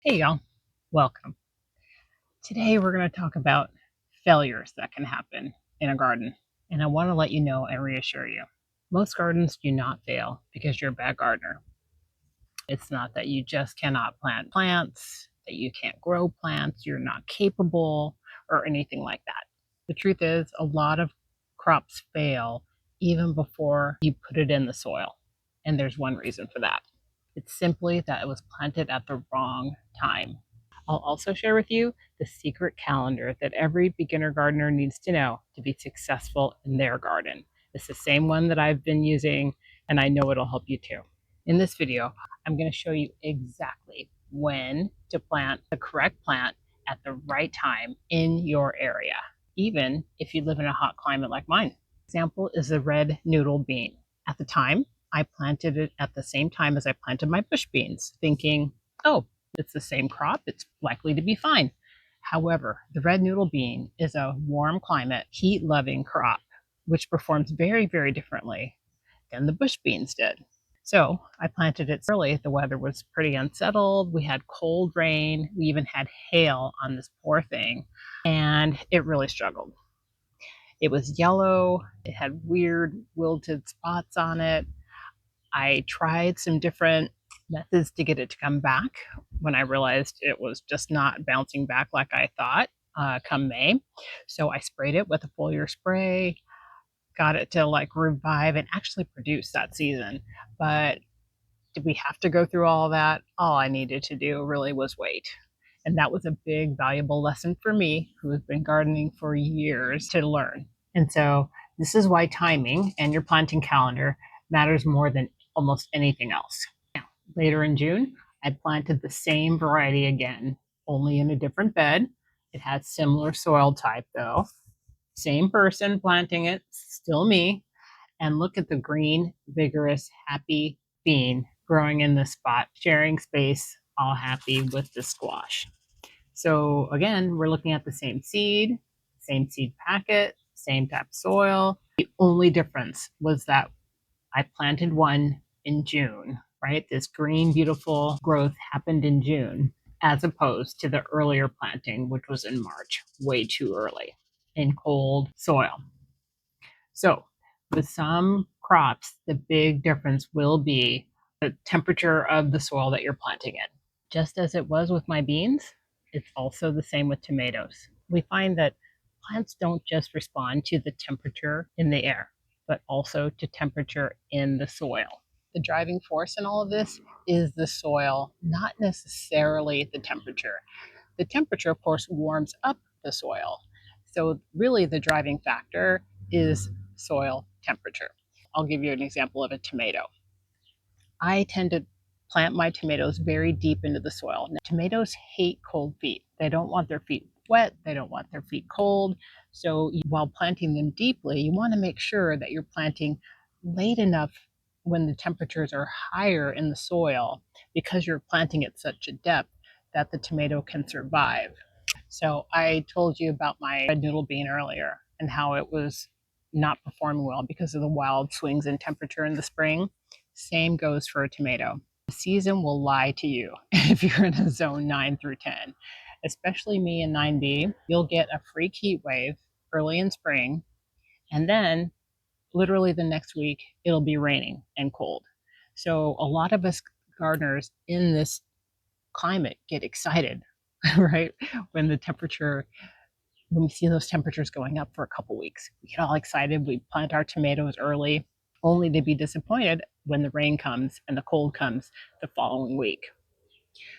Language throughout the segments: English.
Hey y'all, welcome. Today we're going to talk about failures that can happen in a garden. And I want to let you know and reassure you. Most gardens do not fail because you're a bad gardener. It's not that you just cannot plant plants, that you can't grow plants, you're not capable, or anything like that. The truth is, a lot of crops fail even before you put it in the soil. And there's one reason for that. It's simply that it was planted at the wrong time. I'll also share with you the secret calendar that every beginner gardener needs to know to be successful in their garden. It's the same one that I've been using, and I know it'll help you too. In this video, I'm going to show you exactly when to plant the correct plant at the right time in your area, even if you live in a hot climate like mine. Example is the red noodle bean. At the time, I planted it at the same time as I planted my bush beans, thinking, oh, it's the same crop, it's likely to be fine. However, the red noodle bean is a warm climate, heat loving crop, which performs very, very differently than the bush beans did. So I planted it early. The weather was pretty unsettled. We had cold rain. We even had hail on this poor thing, and it really struggled. It was yellow. It had weird wilted spots on it. I tried some different methods to get it to come back when I realized it was just not bouncing back like I thought come May. So I sprayed it with a foliar spray, got it to like revive and actually produce that season. But did we have to go through all of that? All I needed to do really was wait. And that was a big, valuable lesson for me, who has been gardening for years, to learn. And so this is why timing and your planting calendar matters more than almost anything else. Now, later in June, I planted the same variety again, only in a different bed. It had similar soil type though. Same person planting it, still me. And look at the green, vigorous, happy bean growing in this spot, sharing space, all happy with the squash. So again, we're looking at the same seed packet, same type of soil. The only difference was that I planted one in June, right? This green, beautiful growth happened in June, as opposed to the earlier planting, which was in March, way too early in cold soil. So with some crops, the big difference will be the temperature of the soil that you're planting in. Just as it was with my beans, it's also the same with tomatoes. We find that plants don't just respond to the temperature in the air, but also to temperature in the soil. The driving force in all of this is the soil, not necessarily the temperature. The temperature, of course, warms up the soil. So, really, the driving factor is soil temperature. I'll give you an example of a tomato. I tend to plant my tomatoes very deep into the soil. Now, tomatoes hate cold feet. They don't want their feet wet, they don't want their feet cold. So, while planting them deeply, you want to make sure that you're planting late enough when the temperatures are higher in the soil, because you're planting at such a depth that the tomato can survive. So I told you about my red noodle bean earlier and how it was not performing well because of the wild swings in temperature in the spring. Same goes for a tomato. The season will lie to you if you're in a zone 9 through 10, especially me in 9B. You'll get a freak heat wave early in spring, and then literally the next week, it'll be raining and cold. So a lot of us gardeners in this climate get excited, right? When the temperature, when we see those temperatures going up for a couple weeks, we get all excited. We plant our tomatoes early, only to be disappointed when the rain comes and the cold comes the following week.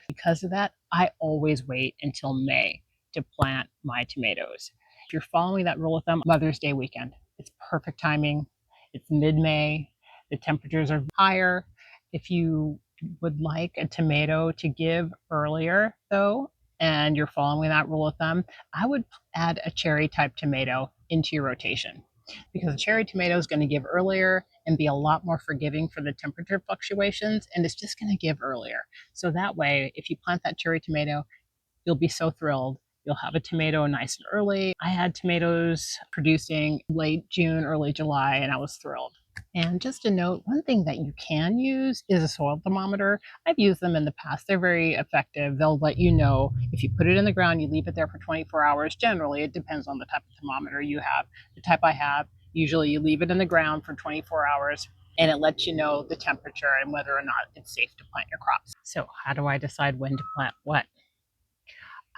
Because of that, I always wait until May to plant my tomatoes. If you're following that rule of thumb, Mother's Day weekend, it's perfect timing. It's mid-May. The temperatures are higher. If you would like a tomato to give earlier, though, and you're following that rule of thumb, I would add a cherry type tomato into your rotation, because a cherry tomato is going to give earlier and be a lot more forgiving for the temperature fluctuations, and it's just going to give earlier. So that way, if you plant that cherry tomato, you'll be so thrilled. You'll have a tomato nice and early. I had tomatoes producing late June, early July, and I was thrilled. And just a note, one thing that you can use is a soil thermometer. I've used them in the past. They're very effective. They'll let you know if you put it in the ground, you leave it there for 24 hours. Generally, it depends on the type of thermometer you have. The type I have, usually you leave it in the ground for 24 hours and it lets you know the temperature and whether or not it's safe to plant your crops. So, how do I decide when to plant what?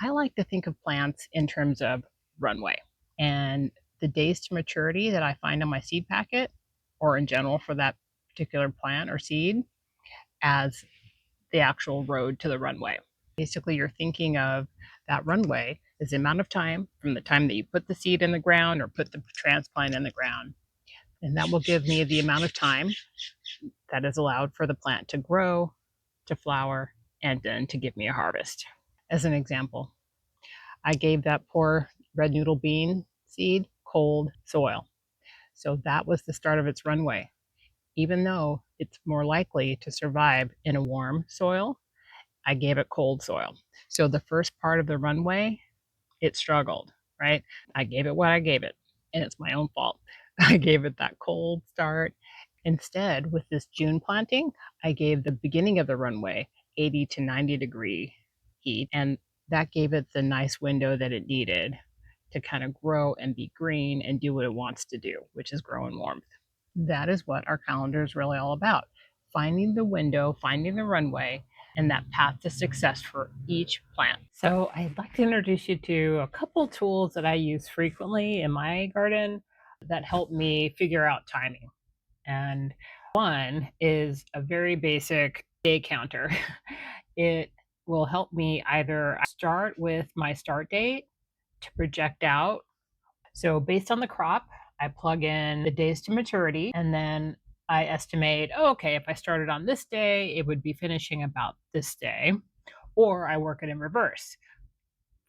I like to think of plants in terms of runway and the days to maturity that I find on my seed packet, or in general for that particular plant or seed, as the actual road to the runway. Basically, you're thinking of that runway as the amount of time from the time that you put the seed in the ground or put the transplant in the ground. And that will give me the amount of time that is allowed for the plant to grow, to flower, and then to give me a harvest. As an example, I gave that poor red noodle bean seed cold soil. So that was the start of its runway. Even though it's more likely to survive in a warm soil, I gave it cold soil. So the first part of the runway, it struggled, right? I gave it what I gave it, and it's my own fault. I gave it that cold start. Instead, with this June planting, I gave the beginning of the runway 80 to 90-degree heat, and that gave it the nice window that it needed to kind of grow and be green and do what it wants to do, which is grow in warmth. That is what our calendar is really all about. Finding the window, finding the runway, and that path to success for each plant. So I'd like to introduce you to a couple tools that I use frequently in my garden that help me figure out timing. And one is a very basic day counter. It will help me either start with my start date to project out. So based on the crop, I plug in the days to maturity and then I estimate, oh, okay, if I started on this day, it would be finishing about this day, or I work it in reverse.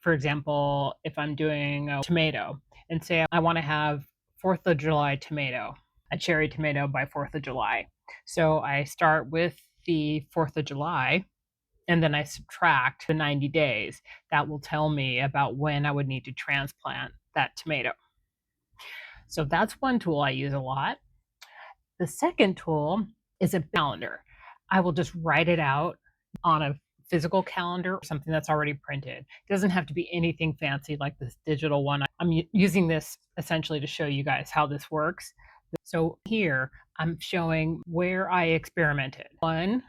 For example, if I'm doing a tomato and say I want to have 4th of July tomato, a cherry tomato by 4th of July. So I start with the 4th of July and then I subtract the 90 days. That will tell me about when I would need to transplant that tomato. So that's one tool I use a lot. The second tool is a calendar. I will just write it out on a physical calendar or something that's already printed. It doesn't have to be anything fancy like this digital one. I'm using this essentially to show you guys how this works. So here I'm showing where I experimented. One,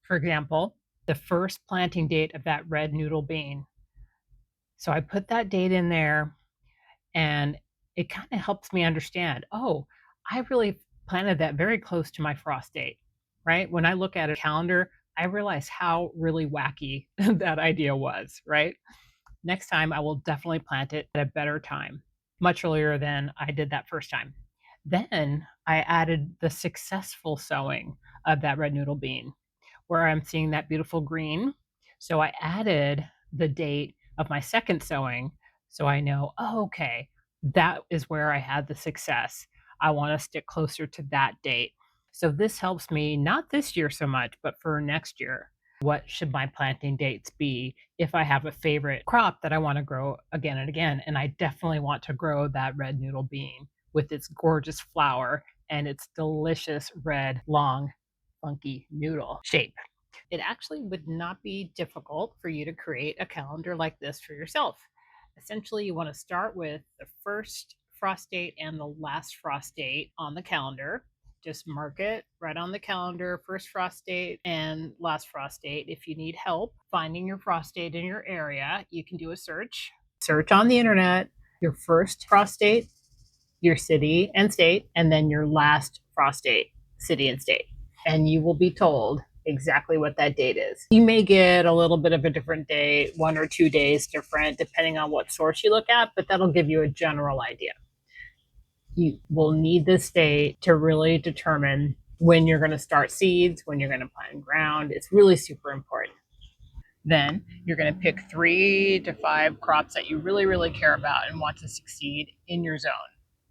for example, the first planting date of that red noodle bean. So I put that date in there and it kind of helps me understand, oh, I really planted that very close to my frost date, right? When I look at a calendar, I realize how really wacky that idea was, right? Next time, I will definitely plant it at a better time, much earlier than I did that first time. Then I added the successful sowing of that red noodle bean, where I'm seeing that beautiful green. So I added the date of my second sowing so I know, oh, okay, that is where I had the success. I want to stick closer to that date. So this helps me not this year so much, but for next year. What should my planting dates be if I have a favorite crop that I want to grow again and again? And I definitely want to grow that red noodle bean with its gorgeous flower and its delicious red, long, funky noodle shape. It actually would not be difficult for you to create a calendar like this for yourself. Essentially, you want to start with the first frost date and the last frost date on the calendar. Just mark it right on the calendar, first frost date and last frost date. If you need help finding your frost date in your area, you can do a search. Search on the internet your first frost date, your city and state, and then your last frost date, city and state. And you will be told exactly what that date is. You may get a little bit of a different date, 1 or 2 days different, depending on what source you look at, but that'll give you a general idea. You will need this date to really determine when you're going to start seeds, when you're going to plant in ground. It's really super important. Then you're going to pick 3 to 5 crops that you really, really care about and want to succeed in your zone.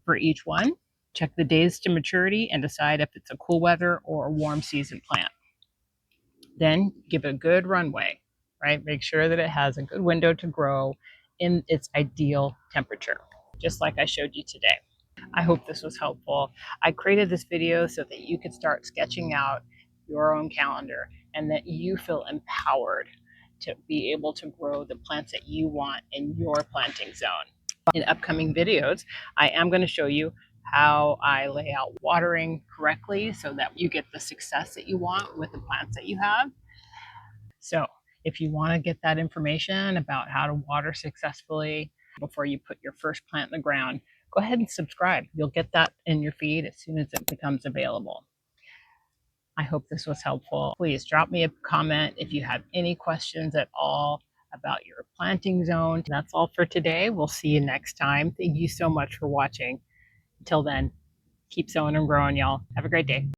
For each one, check the days to maturity and decide if it's a cool weather or a warm season plant. Then give it a good runway, right? Make sure that it has a good window to grow in its ideal temperature, just like I showed you today. I hope this was helpful. I created this video so that you could start sketching out your own calendar and that you feel empowered to be able to grow the plants that you want in your planting zone. In upcoming videos, I am going to show you how I lay out watering correctly so that you get the success that you want with the plants that you have. So if you want to get that information about how to water successfully before you put your first plant in the ground, go ahead and subscribe. You'll get that in your feed as soon as it becomes available. I hope this was helpful. Please drop me a comment if you have any questions at all about your planting zone. That's all for today. We'll see you next time. Thank you so much for watching. Until then, keep sowing and growing, y'all. Have a great day.